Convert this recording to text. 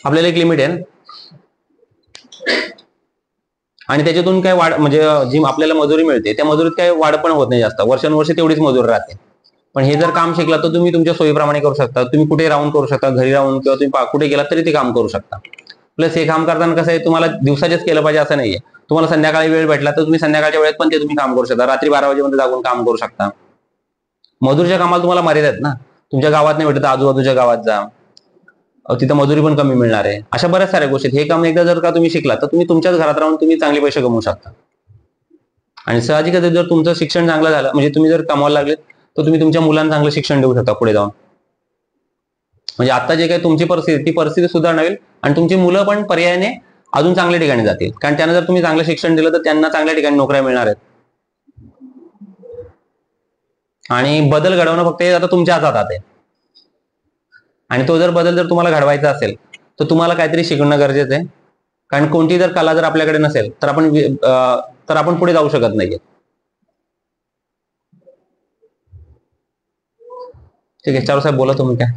आपल्याला एक लिमिट आहे ना, आणि त्याच्यातून काय वाढ म्हणजे जी आपल्याला मजुरी मिळते त्या मजुरीत काय वाढ पण होत नाही जास्त, वर्षानुवर्ष तेवढीच मजुरी राहते. पण हे जर काम शिकला तर तुम्ही तुमच्या सोयीप्रमाणे करू शकता, तुम्ही कुठे राहून करू शकता, घरी राहून किंवा तुम्ही कुठे गेलात तरी ते काम करू शकता. प्लस हे काम करताना कसं आहे, तुम्हाला दिवसाचेच केलं पाहिजे असं नाहीये, तुम्हाला संध्याकाळी वेळ भेटला तर तुम्ही संध्याकाळच्या वेळेत पण ते तुम्ही काम करू शकता, रात्री 12 वाजेपर्यंत जागून काम करू शकता. मजुरीच्या कामाला तुम्हाला मर्यादा आहेत ना, तुमच्या गावात नाही भेटत आजूबाजूच्या गावात जा, तिथं मजुरी पण कमी मिळणार आहे, अशा बऱ्याच साऱ्या गोष्टी. हे काम एकदा जर का तुम्ही शिकला तर तुम्ही तुमच्याच घरात राहून तुम्ही चांगले पैसे कमवू शकता. आणि साहजिकच जर तुमचं शिक्षण चांगलं झालं, म्हणजे तुम्ही जर कमवायला लागले तर तुम्ही तुमच्या मुलांना चांगलं शिक्षण देऊ शकता पुढे जाऊन. म्हणजे आता जे काही तुमची परिस्थिती, ती परिस्थिती सुधारणार होईल आणि तुमची मुलं पण पर्यायाने अजून चांगल्या ठिकाणी जातील, कारण त्यांना जर तुम्ही चांगलं शिक्षण दिलं तर त्यांना चांगल्या ठिकाणी नोकऱ्या मिळणार आहेत. आणि बदल घडवणं फक्त आता तुमच्या हातात आहे. आणि तो जर बदल जर तुम्हाला घडवायचा असेल तर तुम्हाला काहीतरी शिकणं गरजेचं आहे, कारण कोणती जर कला जर आपल्याकडे नसेल तर आपण पुढे जाऊ शकत नाहीये. ठीक आहे, चालू साहेब बोला तुम्ही काय.